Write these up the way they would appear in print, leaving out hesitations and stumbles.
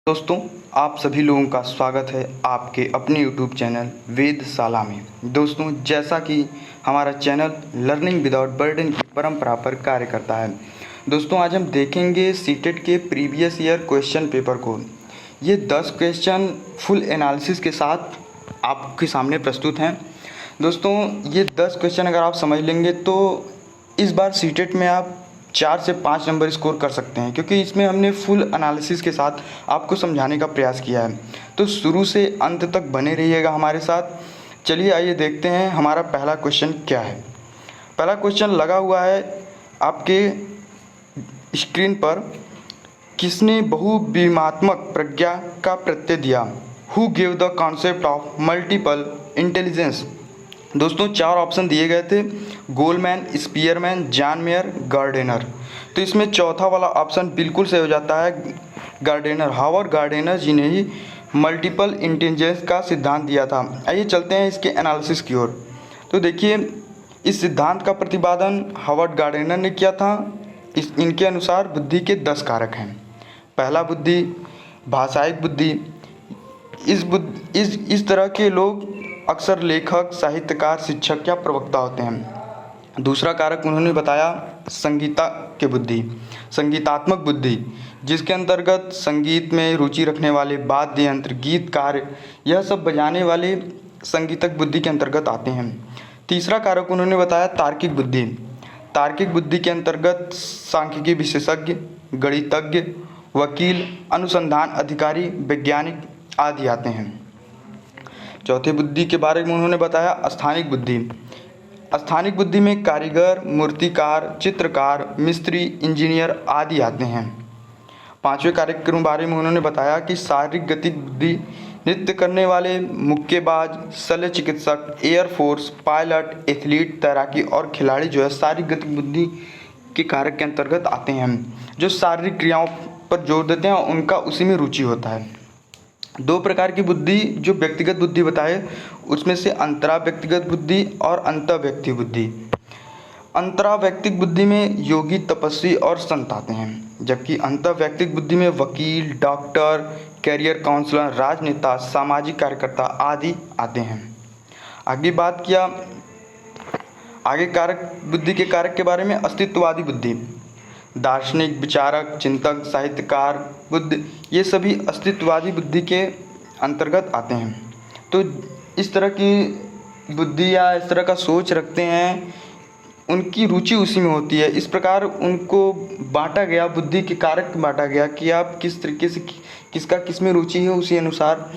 दोस्तों, आप सभी लोगों का स्वागत है आपके अपने यूट्यूब चैनल वेदशाला में। दोस्तों, जैसा कि हमारा चैनल लर्निंग विदाउट बर्डन की परंपरा पर कार्य करता है, दोस्तों आज हम देखेंगे सीटेट के प्रीवियस ईयर क्वेश्चन पेपर को। ये 10 क्वेश्चन फुल एनालिसिस के साथ आपके सामने प्रस्तुत हैं। दोस्तों, ये 10 क्वेश्चन अगर आप समझ लेंगे तो इस बार सीटेट में आप 4 से 5 नंबर स्कोर कर सकते हैं, क्योंकि इसमें हमने फुल एनालिसिस के साथ आपको समझाने का प्रयास किया है। तो शुरू से अंत तक बने रहिएगा हमारे साथ। चलिए आइए देखते हैं हमारा पहला क्वेश्चन क्या है। पहला क्वेश्चन लगा हुआ है आपके स्क्रीन पर। किसने बहुविमात्मक प्रज्ञा का प्रत्यय दिया? Who give the concept of multiple intelligence? दोस्तों 4 ऑप्शन दिए गए थे, Goleman, Spearman, John mayor, gardener. तो इसमें चौथा वाला ऑप्शन बिल्कुल सही हो जाता है, गार्डेनर। हावर्ड गार्डेनर जी ने ही मल्टीपल इंटेलिजेंस का सिद्धांत दिया था। आइए चलते हैं इसके एनालिसिस की ओर। तो देखिए, इस सिद्धांत का प्रतिपादन हावर्ड गार्डेनर ने किया था। इनके अनुसार बुद्धि के 10 कारक हैं। पहला बुद्धि, भाषायिक बुद्धि। इस तरह के लोग अक्सर लेखक, साहित्यकार, शिक्षक या प्रवक्ता होते हैं। दूसरा कारक उन्होंने बताया संगीता के बुद्धि, संगीतात्मक बुद्धि, जिसके अंतर्गत संगीत में रुचि रखने वाले वाद्य यंत्र, गीतकार, यह सब बजाने वाले संगीतक बुद्धि के अंतर्गत आते हैं। तीसरा कारक उन्होंने बताया तार्किक बुद्धि। तार्किक बुद्धि के अंतर्गत सांख्यिकी विशेषज्ञ, गणितज्ञ, वकील, अनुसंधान अधिकारी, वैज्ञानिक आदि आते हैं। चौथे बुद्धि के बारे में उन्होंने बताया स्थानिक बुद्धि। स्थानिक बुद्धि में कारीगर, मूर्तिकार, चित्रकार, मिस्त्री, इंजीनियर आदि आते हैं। पांचवें कारक के बारे में उन्होंने बताया कि शारीरिक गतिक बुद्धि, नृत्य करने वाले, मुक्केबाज, शल्य चिकित्सक, एयरफोर्स, पायलट, एथलीट, तैराकी और खिलाड़ी जो है शारीरिक गतिक बुद्धि के कारक के अंतर्गत आते हैं। जो शारीरिक क्रियाओं पर जोर देते हैं उनका उसी में रुचि होता है। 2 प्रकार की बुद्धि जो व्यक्तिगत बुद्धि बताए, उसमें से अंतरा व्यक्तिगत बुद्धि और अंतःव्यक्ति बुद्धि। अंतराव्यक्तिक बुद्धि में योगी, तपस्वी और संत आते हैं, जबकि अंतःव्यक्तिक बुद्धि में वकील, डॉक्टर, कैरियर काउंसलर, राजनेता, सामाजिक कार्यकर्ता आदि आते हैं। आगे कारक बुद्धि के कारक के बारे में अस्तित्ववादी बुद्धि। दार्शनिक, विचारक, चिंतक, साहित्यकार, बुद्ध, ये सभी अस्तित्ववादी बुद्धि के अंतर्गत आते हैं। तो इस तरह की बुद्धि या इस तरह का सोच रखते हैं, उनकी रुचि उसी में होती है। इस प्रकार उनको बांटा गया, बुद्धि के कारक बांटा गया कि आप किस तरीके से किसका किस में रुचि है, उसी अनुसार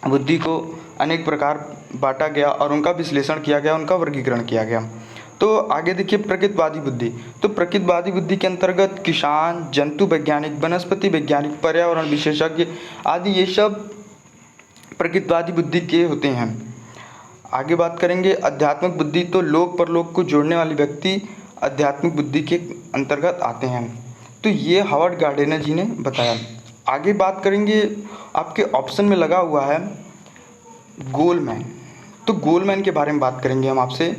बुद्धि को अनेक प्रकार बांटा गया और उनका विश्लेषण किया गया, उनका वर्गीकरण किया गया। तो आगे देखिए प्रकृतिवादी बुद्धि। तो प्रकृतिवादी बुद्धि के अंतर्गत किसान, जंतु वैज्ञानिक, वनस्पति वैज्ञानिक, पर्यावरण विशेषज्ञ आदि ये सब प्रकृतिवादी बुद्धि के होते हैं। आगे बात करेंगे आध्यात्मिक बुद्धि। तो लोक परलोक को जोड़ने वाले व्यक्ति आध्यात्मिक बुद्धि के अंतर्गत आते हैं। तो ये हावर्ड गार्डेनर जी ने बताया। आगे बात करेंगे, आपके ऑप्शन में लगा हुआ है गोलमैन। तो गोलमैन के बारे में बात करेंगे हम आपसे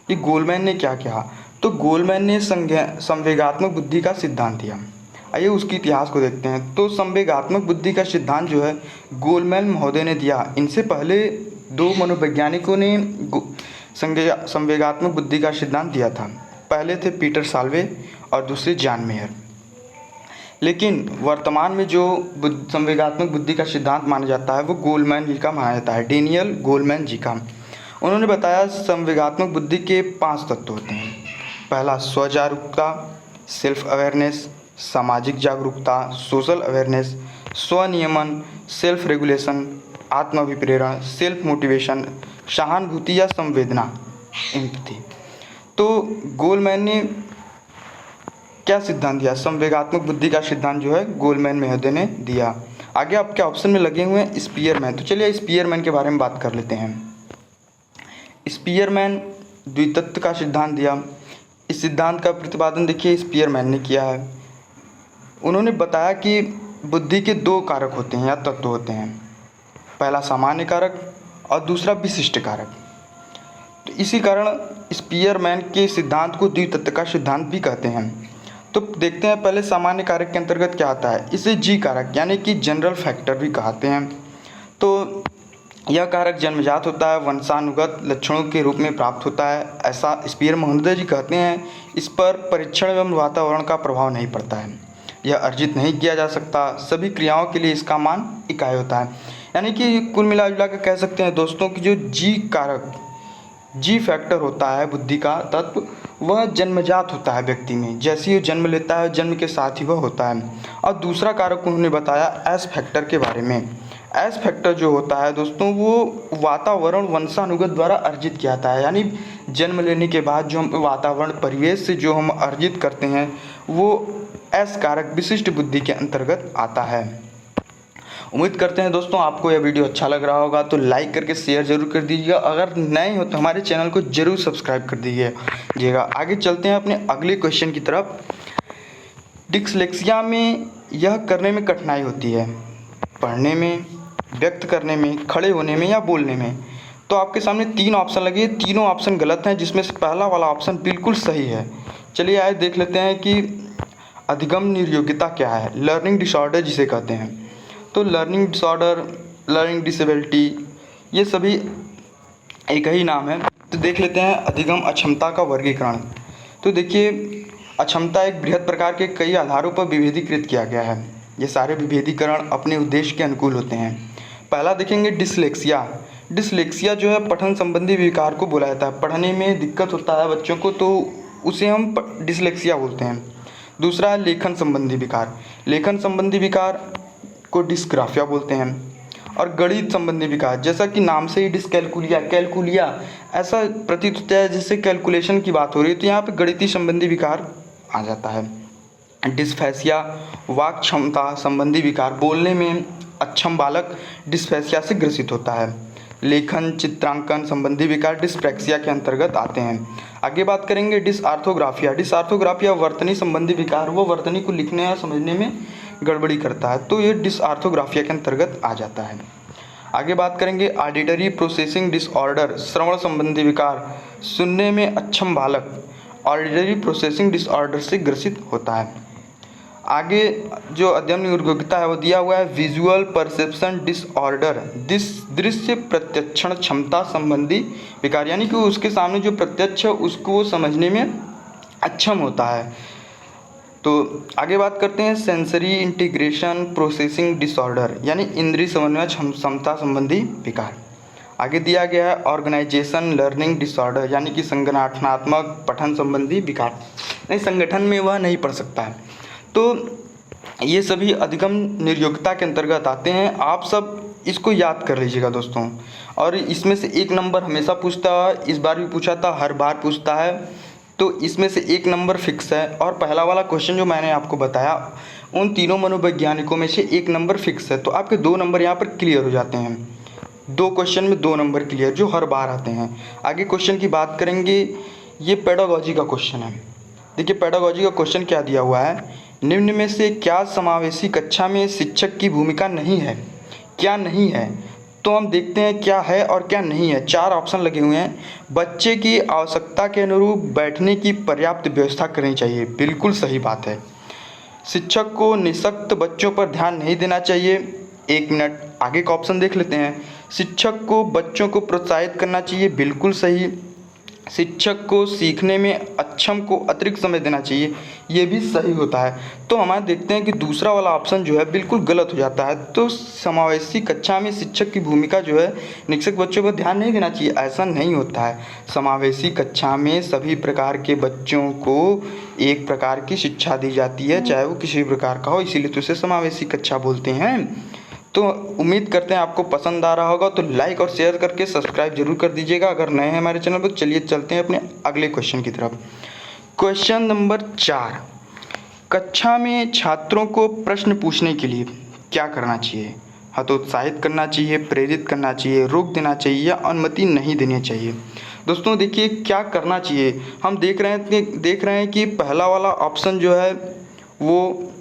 कि गोलमैन ने क्या किया। तो गोलमैन ने संवेगात्मक बुद्धि का सिद्धांत दिया। आइए उसके इतिहास को देखते हैं। तो संवेगात्मक बुद्धि का सिद्धांत जो है गोलमैन महोदय ने दिया। इनसे पहले 2 मनोवैज्ञानिकों ने संवेगात्मक बुद्धि का सिद्धांत दिया था। पहले थे पीटर साल्वे और दूसरे जॉन मेयर। लेकिन वर्तमान में जो संवेगात्मक बुद्धि का सिद्धांत माना जाता है वो गोलमैन जी का माना जाता है, डेनियल गोलमैन जी का। उन्होंने बताया संवेगात्मक बुद्धि के 5 तत्व होते हैं। पहला स्वजागरूकता, सेल्फ अवेयरनेस, सामाजिक जागरूकता, सोशल अवेयरनेस, स्वनियमन, सेल्फ रेगुलेशन, आत्माभिप्रेरण, सेल्फ मोटिवेशन, सहानुभूति या संवेदना, एम्पैथी। तो गोलमैन ने क्या सिद्धांत दिया? संवेगात्मक बुद्धि का सिद्धांत जो है गोलमैन महोदय ने दिया। आगे आपके ऑप्शन में लगे हुए हैं स्पीयरमैन। तो चलिए स्पीयरमैन के बारे में बात कर लेते हैं। स्पीयरमैन द्वितत्व का सिद्धांत दिया। इस सिद्धांत का प्रतिपादन देखिए स्पीयरमैन ने किया है। उन्होंने बताया कि बुद्धि के 2 कारक होते हैं या तत्व होते हैं। पहला सामान्य कारक और दूसरा विशिष्ट कारक। तो इसी कारण स्पीयरमैन के सिद्धांत को द्वितत्व का सिद्धांत भी कहते हैं। तो देखते हैं पहले सामान्य कारक के अंतर्गत क्या आता है। इसे जी कारक यानी कि जनरल फैक्टर भी कहते हैं। तो यह कारक जन्मजात होता है, वंशानुगत लक्षणों के रूप में प्राप्त होता है, ऐसा स्पीयर महोदय जी कहते हैं। इस पर परीक्षण एवं वातावरण का प्रभाव नहीं पड़ता है, यह अर्जित नहीं किया जा सकता, सभी क्रियाओं के लिए इसका मान इकाई होता है। यानी कि कुल मिला जुला कर कह सकते हैं दोस्तों कि जो जी कारक, जी फैक्टर होता है बुद्धि का तत्व, वह जन्मजात होता है व्यक्ति में, जैसे ही जन्म लेता है जन्म के साथ ही वह होता है। और दूसरा कारक उन्होंने बताया एस फैक्टर के बारे में। एस फैक्टर जो होता है दोस्तों वो वातावरण वंशानुगत द्वारा अर्जित किया जाता है, यानी जन्म लेने के बाद जो हम वातावरण परिवेश से जो हम अर्जित करते हैं वो एस कारक विशिष्ट बुद्धि के अंतर्गत आता है। उम्मीद करते हैं दोस्तों आपको यह वीडियो अच्छा लग रहा होगा, तो लाइक करके शेयर जरूर कर दीजिएगा। अगर नए हो तो हमारे चैनल को जरूर सब्सक्राइब कर दीजिएगा। आगे चलते हैं अपने अगले क्वेश्चन की तरफ। डिस्लेक्सिया में यह करने में कठिनाई होती है, पढ़ने में, व्यक्त करने में, खड़े होने में या बोलने में। तो आपके सामने 3 ऑप्शन लगे, तीनों ऑप्शन गलत हैं, जिसमें से पहला वाला ऑप्शन बिल्कुल सही है। चलिए आइए देख लेते हैं कि अधिगम निर्योग्यता क्या है, लर्निंग डिसऑर्डर जिसे कहते हैं। तो लर्निंग डिसऑर्डर, लर्निंग डिसेबिलिटी, ये सभी एक ही नाम है। तो देख लेते हैं अधिगम अक्षमता का वर्गीकरण। तो देखिए अक्षमता एक बृहद प्रकार के कई आधारों पर विभेदीकृत किया गया है। ये सारे विभेदीकरण अपने उद्देश्य के अनुकूल होते हैं। पहला देखेंगे डिसलेक्सिया। डिसलेक्सिया जो है पठन संबंधी विकार को बोला जाता है, पढ़ने में दिक्कत होता है बच्चों को तो उसे हम डिसलेक्सिया बोलते हैं। दूसरा है लेखन संबंधी विकार, लेखन संबंधी विकार को डिस्ग्राफिया बोलते हैं। और गणित संबंधी विकार, जैसा कि नाम से ही डिसकैलकुलिया, कैलकुलिया ऐसा प्रतीत होता है जिससे कैलकुलेशन की बात हो रही है, तो यहाँ पे गणितीय संबंधी विकार आ जाता है। डिस्फेसिया वाक क्षमता संबंधी विकार, बोलने में अक्षम बालक डिस्फेसिया से ग्रसित होता है। लेखन चित्रांकन संबंधी विकार डिस्प्रैक्सिया के अंतर्गत आते हैं। आगे बात करेंगे डिसआर्थोग्राफिया। डिसआर्थोग्राफिया वर्तनी संबंधी विकार, वो वर्तनी को लिखने या समझने में गड़बड़ी करता है, तो ये डिसआर्थोग्राफिया के अंतर्गत आ जाता है। आगे बात करेंगे ऑडिटरी प्रोसेसिंग डिसऑर्डर, श्रवण संबंधी विकार, सुनने में अक्षम बालक ऑडिटरी प्रोसेसिंग डिसऑर्डर से ग्रसित होता है। आगे जो अध्ययन निर्योग्यता है वो दिया हुआ है विजुअल परसेप्शन डिसऑर्डर, दृश्य प्रत्यक्षण क्षमता संबंधी विकार, यानी कि उसके सामने जो प्रत्यक्ष है उसको वो समझने में अक्षम होता है। तो आगे बात करते हैं सेंसरी इंटीग्रेशन प्रोसेसिंग डिसऑर्डर, यानी इंद्रिय समन्वय क्षमता संबंधी विकार। आगे दिया गया है ऑर्गेनाइजेशन लर्निंग डिसऑर्डर, यानी कि संगठनात्मक पठन संबंधी विकार, नहीं संगठन में वह नहीं पढ़ सकता है। तो ये सभी अधिगम निर्योग्यता के अंतर्गत आते हैं। आप सब इसको याद कर लीजिएगा दोस्तों। और इसमें से 1 नंबर हमेशा पूछता है, इस बार भी पूछा था, हर बार पूछता है, तो इसमें से 1 नंबर फिक्स है। और पहला वाला क्वेश्चन जो मैंने आपको बताया उन तीनों मनोवैज्ञानिकों में से 1 नंबर फिक्स है, तो आपके 2 नंबर यहाँ पर क्लियर हो जाते हैं। 2 क्वेश्चन में 2 नंबर क्लियर जो हर बार आते हैं। आगे क्वेश्चन की बात करेंगे, ये पेडागॉजी का क्वेश्चन है। देखिए पेडागॉजी का क्वेश्चन क्या दिया हुआ है, निम्न में से क्या समावेशी कक्षा में शिक्षक की भूमिका नहीं है, क्या नहीं है। तो हम देखते हैं क्या है और क्या नहीं है। 4 ऑप्शन लगे हुए हैं। बच्चे की आवश्यकता के अनुरूप बैठने की पर्याप्त व्यवस्था करनी चाहिए, बिल्कुल सही बात है। शिक्षक को निःशक्त बच्चों पर ध्यान नहीं देना चाहिए, 1 मिनट। आगे का ऑप्शन देख लेते हैं, शिक्षक को बच्चों को प्रोत्साहित करना चाहिए, बिल्कुल सही। शिक्षक को सीखने में अक्षम को अतिरिक्त समय देना चाहिए, ये भी सही होता है। तो हमारे देखते हैं कि दूसरा वाला ऑप्शन जो है बिल्कुल गलत हो जाता है। तो समावेशी कक्षा में शिक्षक की भूमिका जो है निःशक्त बच्चों पर ध्यान नहीं देना चाहिए, ऐसा नहीं होता है। समावेशी कक्षा में सभी प्रकार के बच्चों को एक प्रकार की शिक्षा दी जाती है, चाहे वो किसी प्रकार का हो, इसीलिए तो उसे समावेशी कक्षा बोलते हैं। तो उम्मीद करते हैं आपको पसंद आ रहा होगा, तो लाइक और शेयर करके सब्सक्राइब जरूर कर दीजिएगा अगर नए हैं हमारे चैनल पर। चलिए चलते हैं अपने अगले क्वेश्चन की तरफ। क्वेश्चन नंबर 4, कक्षा में छात्रों को प्रश्न पूछने के लिए क्या करना चाहिए। हतोत्साहित करना चाहिए, प्रेरित करना चाहिए, रोक देना चाहिए या अनुमति नहीं देनी चाहिए। दोस्तों देखिए क्या करना चाहिए, हम देख रहे हैं कि पहला वाला ऑप्शन जो है वो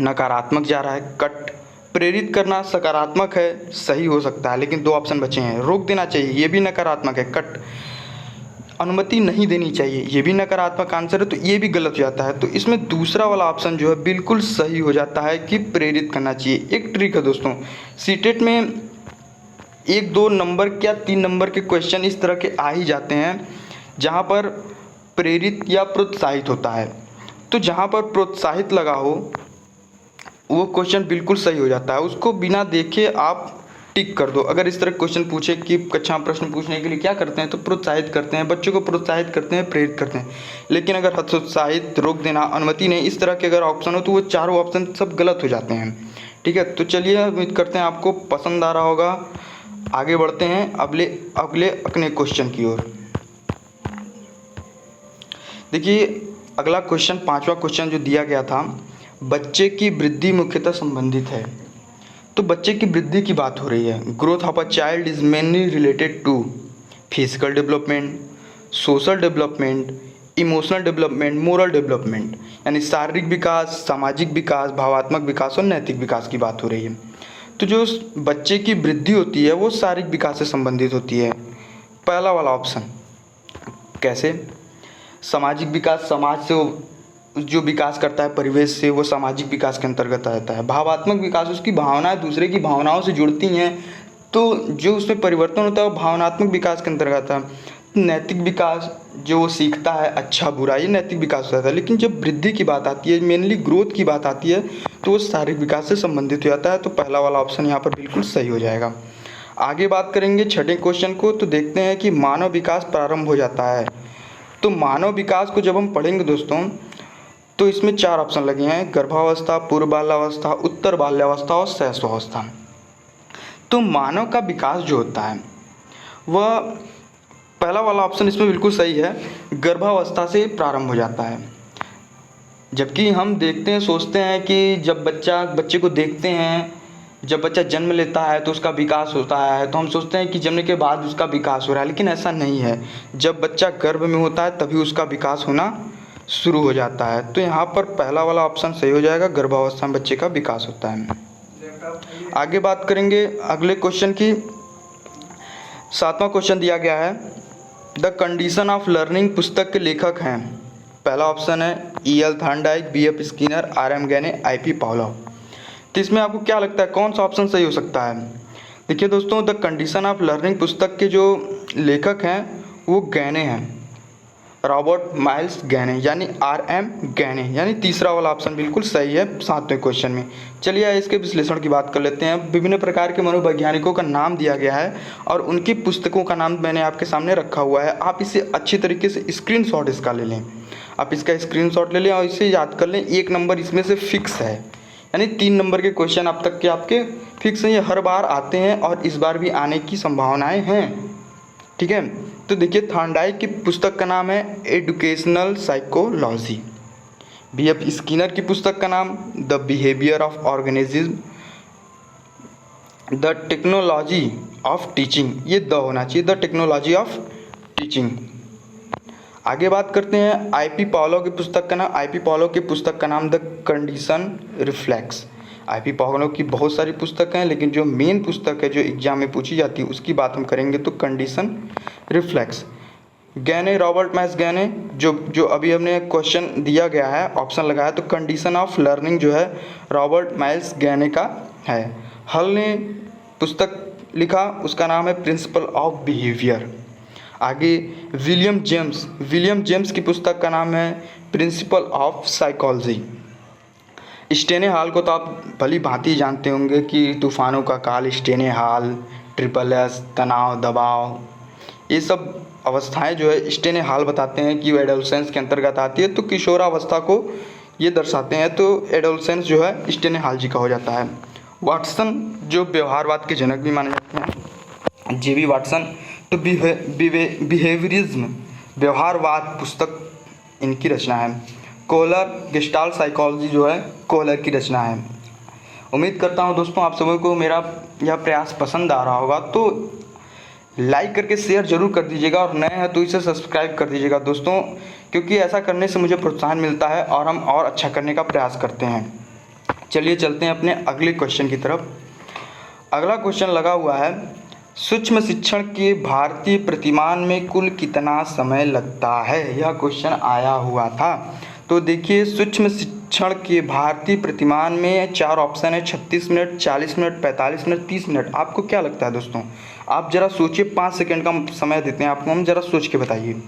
नकारात्मक जा रहा है, कट। प्रेरित करना सकारात्मक है, सही हो सकता है, लेकिन 2 ऑप्शन बचे हैं। रोक देना चाहिए, ये भी नकारात्मक है, कट। अनुमति नहीं देनी चाहिए, ये भी नकारात्मक आंसर है, तो ये भी गलत हो जाता है। तो इसमें दूसरा वाला ऑप्शन जो है बिल्कुल सही हो जाता है कि प्रेरित करना चाहिए। एक ट्रिक है दोस्तों, सीटेट में 1-2 नंबर क्या 3 नंबर के क्वेश्चन इस तरह के आ ही जाते हैं जहाँ पर प्रेरित या प्रोत्साहित होता है। तो जहाँ पर प्रोत्साहित लगा हो वो क्वेश्चन बिल्कुल सही हो जाता है, उसको बिना देखे आप टिक कर दो। अगर इस तरह क्वेश्चन पूछे कि कक्षा में प्रश्न पूछने के लिए क्या करते हैं, तो प्रोत्साहित करते हैं, बच्चों को प्रोत्साहित करते हैं, प्रेरित करते हैं। लेकिन अगर हतोत्साहित, रोक देना, अनुमति नहीं, इस तरह के अगर ऑप्शन हो तो वो चारों ऑप्शन सब गलत हो जाते हैं। ठीक है, तो चलिए उम्मीद करते हैं आपको पसंद आ रहा होगा। आगे बढ़ते हैं अगले क्वेश्चन की ओर। देखिए अगला क्वेश्चन, 5वां क्वेश्चन जो दिया गया था, बच्चे की वृद्धि मुख्यतः संबंधित है। तो बच्चे की वृद्धि की बात हो रही है। Growth of a child is mainly related to physical development, social development, emotional development, moral development, यानी शारीरिक विकास, सामाजिक विकास, भावात्मक विकास और नैतिक विकास की बात हो रही है। तो जो बच्चे की वृद्धि होती है वो शारीरिक विकास से संबंधित होती है, पहला वाला ऑप्शन। कैसे? सामाजिक विकास, समाज से जो विकास करता है परिवेश से, वो सामाजिक विकास के अंतर्गत आता है। भावात्मक विकास, उसकी भावनाएं दूसरे की भावनाओं से जुड़ती हैं, तो जो उसमें परिवर्तन होता है वो भावनात्मक विकास के अंतर्गत आता है। नैतिक विकास, जो वो सीखता है अच्छा बुरा, ये नैतिक विकास होता है। लेकिन जब वृद्धि की बात आती है, मेनली ग्रोथ की बात आती है, तो वो शारीरिक विकास से संबंधित हो जाता है। तो पहला वाला ऑप्शन यहाँ पर बिल्कुल सही हो जाएगा। आगे बात करेंगे 6ठे क्वेश्चन को, तो देखते हैं कि मानव विकास प्रारंभ हो जाता है। तो मानव विकास को जब हम पढ़ेंगे दोस्तों, तो इसमें 4 ऑप्शन लगे हैं, गर्भावस्था, पूर्व बाल्यावस्था, उत्तर बाल्यावस्था और शैशवावस्था। तो मानव का विकास जो होता है वह, पहला वाला ऑप्शन इसमें बिल्कुल सही है, गर्भावस्था से प्रारंभ हो जाता है। जबकि हम देखते हैं, सोचते हैं कि जब बच्चे को देखते हैं, जब बच्चा जन्म लेता है तो उसका विकास होता है, तो हम सोचते हैं कि जन्म के बाद उसका विकास हो रहा है, लेकिन ऐसा नहीं है। जब बच्चा गर्भ में होता है तभी उसका विकास होना शुरू हो जाता है। तो यहाँ पर पहला वाला ऑप्शन सही हो जाएगा, गर्भावस्था में बच्चे का विकास होता है। आगे बात करेंगे अगले क्वेश्चन की। 7वां क्वेश्चन दिया गया है, द कंडीशन ऑफ लर्निंग पुस्तक के लेखक हैं। पहला ऑप्शन है E.L. Thorndike, B.F. Skinner, R.M. गैने, I.P. Pavlov. तो इसमें आपको क्या लगता है कौन सा ऑप्शन सही हो सकता है? देखिए दोस्तों, द कंडीशन ऑफ लर्निंग पुस्तक के जो लेखक हैं वो गैने हैं, रॉबर्ट माइल्स गैने, यानी R.M. गैने, यानी तीसरा वाला ऑप्शन बिल्कुल सही है 7वें क्वेश्चन में। चलिए इसके विश्लेषण की बात कर लेते हैं। विभिन्न प्रकार के मनोवैज्ञानिकों का नाम दिया गया है और उनकी पुस्तकों का नाम मैंने आपके सामने रखा हुआ है। आप इसे अच्छी तरीके से स्क्रीनशॉट इसका ले लें, आप इसका स्क्रीनशॉट ले लें और इसे याद कर लें। 1 नंबर इसमें से फिक्स है, यानी 3 नंबर के क्वेश्चन अब तक के आपके फिक्स हैं, ये हर बार आते हैं और इस बार भी आने की संभावनाएँ हैं। ठीक है, तो देखिए थॉर्नडाइक की पुस्तक का नाम है एजुकेशनल साइकोलॉजी। B.F. स्किनर की पुस्तक का नाम the behaviour of organism, the technology of teaching, ये द होना चाहिए, द टेक्नोलॉजी ऑफ टीचिंग। आगे बात करते हैं I.P. पावलोव की पुस्तक का नाम, I.P. पावलोव की पुस्तक का नाम the condition reflex. I.P. Pavlov की बहुत सारी पुस्तक हैं, लेकिन जो मेन पुस्तक है जो एग्जाम में पूछी जाती है उसकी बात हम करेंगे तो कंडीशन रिफ्लेक्स। गैने, रॉबर्ट माइल्स गैने, जो अभी हमने क्वेश्चन दिया गया है, ऑप्शन लगाया, तो कंडीशन ऑफ लर्निंग जो है रॉबर्ट माइल्स गैने का है। हल ने पुस्तक लिखा, उसका नाम है प्रिंसिपल ऑफ बिहेवियर। आगे विलियम जेम्स की पुस्तक का नाम है प्रिंसिपल ऑफ साइकोलॉजी। स्टेने हाल को तो आप भली भांति जानते होंगे कि तूफानों का काल, स्टेने हाल, SSS, तनाव, दबाव, ये सब अवस्थाएं जो है स्टेने हाल बताते हैं कि एडोलसेंस के अंतर्गत आती है। तो किशोरावस्था को ये दर्शाते हैं, तो एडोलसेंस जो है स्टेने हाल जी का हो जाता है। वाटसन जो व्यवहारवाद के जनक भी माने जाते हैं, J.B. वाटसन, तो बिहेवियरिज्म, व्यवहारवाद पुस्तक इनकी रचना है। कोहलर, गेस्टाल्ट साइकोलॉजी जो है कोहलर की रचना है। उम्मीद करता हूँ दोस्तों आप सभी को मेरा यह प्रयास पसंद आ रहा होगा, तो लाइक करके शेयर जरूर कर दीजिएगा और नए हैं तो इसे सब्सक्राइब कर दीजिएगा दोस्तों, क्योंकि ऐसा करने से मुझे प्रोत्साहन मिलता है और हम और अच्छा करने का प्रयास करते हैं। चलिए चलते हैं अपने अगले क्वेश्चन की तरफ। अगला क्वेश्चन लगा हुआ है, सूक्ष्म शिक्षण के भारतीय प्रतिमान में कुल कितना समय लगता है, यह क्वेश्चन आया हुआ था। तो देखिए सूक्ष्म शिक्षण के भारतीय प्रतिमान में 4 ऑप्शन है, 36 मिनट, 40 मिनट, 45 मिनट, 30 मिनट। आपको क्या लगता है दोस्तों? आप ज़रा सोचिए, 5 सेकंड का समय देते हैं आपको, हम ज़रा सोच के बताइए।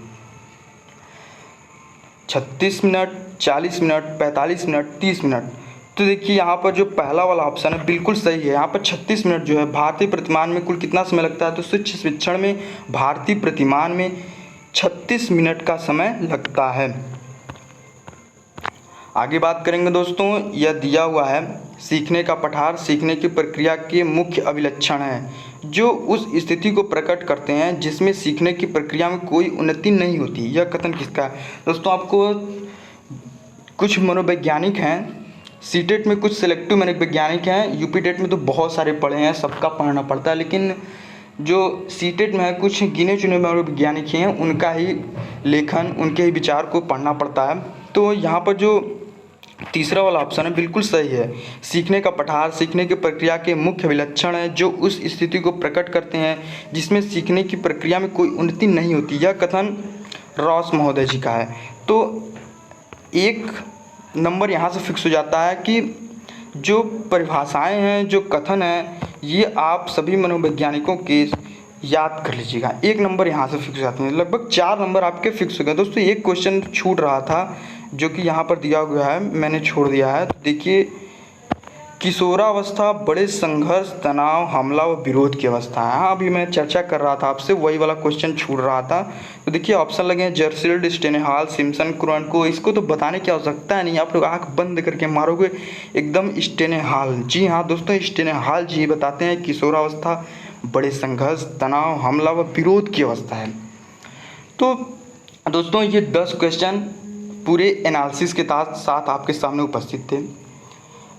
36 मिनट, 40 मिनट, 45 मिनट, 30 मिनट। तो देखिए यहाँ पर जो पहला वाला ऑप्शन है बिल्कुल सही है। यहाँ पर 36 मिनट जो है भारतीय प्रतिमान में कुल कितना समय लगता है, तो सूक्ष्म शिक्षण में भारतीय प्रतिमान में 36 मिनट का समय लगता है। आगे बात करेंगे दोस्तों, यह दिया हुआ है सीखने का पठार सीखने की प्रक्रिया के मुख्य अभिलक्षण हैं जो उस स्थिति को प्रकट करते हैं जिसमें सीखने की प्रक्रिया में कोई उन्नति नहीं होती। यह कथन किसका है दोस्तों? आपको कुछ मनोवैज्ञानिक हैं, सीटेट में कुछ सिलेक्टिव मनोवैज्ञानिक हैं, यूपी टेट में तो बहुत सारे पढ़े हैं, सबका पढ़ना पड़ता है, लेकिन जो सीटेट में है कुछ गिने चुने मनोवैज्ञानिक हैं, उनका ही लेखन उनके ही विचार को पढ़ना पड़ता है। तो यहाँ पर जो तीसरा वाला ऑप्शन है बिल्कुल सही है। सीखने का पठार सीखने की प्रक्रिया के मुख्य विलक्षण है जो उस स्थिति को प्रकट करते हैं जिसमें सीखने की प्रक्रिया में कोई उन्नति नहीं होती। यह कथन रॉस महोदय जी का है। तो 1 नंबर यहाँ से फिक्स हो जाता है कि जो परिभाषाएं हैं, जो कथन हैं, ये आप सभी मनोवैज्ञानिकों के याद कर लीजिएगा। 1 नंबर यहाँ से फिक्स हो जाते हैं। लगभग 4 नंबर आपके फिक्स हो गए दोस्तों। एक क्वेश्चन छूट रहा था जो कि यहाँ पर दिया हुआ है, मैंने छोड़ दिया है। देखिए, किशोरावस्था बड़े संघर्ष, तनाव, हमला व विरोध की अवस्था है। हाँ, अभी मैं चर्चा कर रहा था आपसे, वही वाला क्वेश्चन छूट रहा था। तो देखिए ऑप्शन लगे हैं जर्सील्ड, स्टेनहाल, सिम्पसन, क्रोनको। इसको तो बताने की आवश्यकता नहीं, आप लोग आँख बंद करके मारोगे एकदम स्टेनहाल। जी हाँ दोस्तों, स्टेनहाल जी बताते हैं किशोरावस्था बड़े संघर्ष, तनाव, हमला व विरोध की अवस्था है। तो दोस्तों ये 10 क्वेश्चन पूरे एनालिसिस के साथ आपके सामने उपस्थित थे।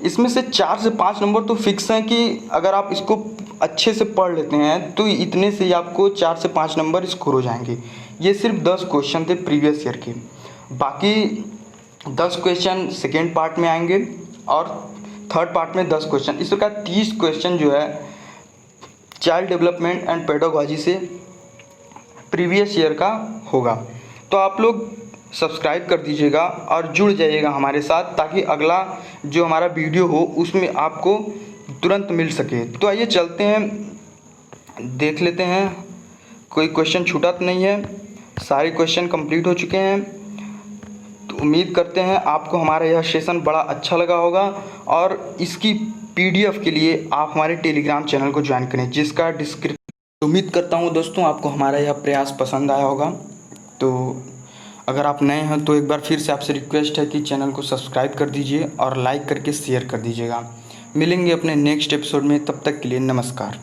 इसमें से 4 से 5 नंबर तो फिक्स हैं कि अगर आप इसको अच्छे से पढ़ लेते हैं तो इतने से ही आपको 4 से 5 नंबर स्कोर हो जाएंगे। ये सिर्फ 10 क्वेश्चन थे प्रीवियस ईयर के। बाकी 10 क्वेश्चन सेकेंड पार्ट में आएंगे और थर्ड पार्ट में 10 क्वेश्चन। इस प्रकार 30 क्वेश्चन जो है चाइल्ड डेवलपमेंट एंड पेडागोजी से प्रीवियस ईयर का होगा। तो आप लोग सब्सक्राइब कर दीजिएगा और जुड़ जाइएगा हमारे साथ, ताकि अगला जो हमारा वीडियो हो उसमें आपको तुरंत मिल सके। तो आइए चलते हैं, देख लेते हैं कोई क्वेश्चन छूटा तो नहीं है। सारे क्वेश्चन कंप्लीट हो चुके हैं। तो उम्मीद करते हैं आपको हमारा यह सेशन बड़ा अच्छा लगा होगा और इसकी PDF के लिए आप हमारे टेलीग्राम चैनल को ज्वाइन करें, जिसका डिस्क्रिप्शन। उम्मीद करता हूँ दोस्तों आपको हमारा यह प्रयास पसंद आया होगा। तो अगर आप नए हैं तो एक बार फिर से आपसे रिक्वेस्ट है कि चैनल को सब्सक्राइब कर दीजिए और लाइक करके शेयर कर दीजिएगा। मिलेंगे अपने नेक्स्ट एपिसोड में, तब तक के लिए नमस्कार।